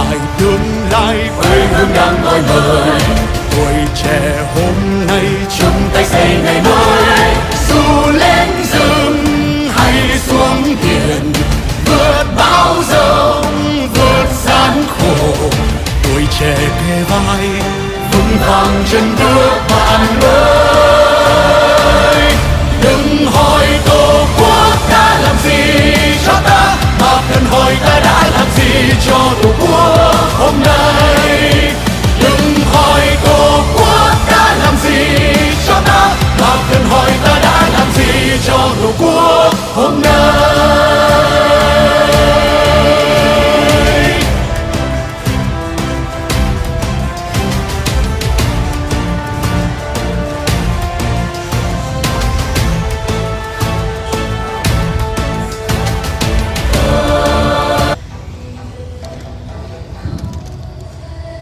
lại tương lai quê hương đang gọi mời. Tuổi trẻ hôm nay chung tay xây ngày mới, dù lên rừng hay xuống biển, vượt bão giông vượt gian khổ. Tuổi trẻ kề vai vững vàng chân bước bạn ơi. Đừng hỏi tổ quốc đã làm gì cho ta, mà cần hỏi ta đã làm gì cho tổ quốc hôm nay. Đừng hỏi tổ quốc đã làm gì cho ta,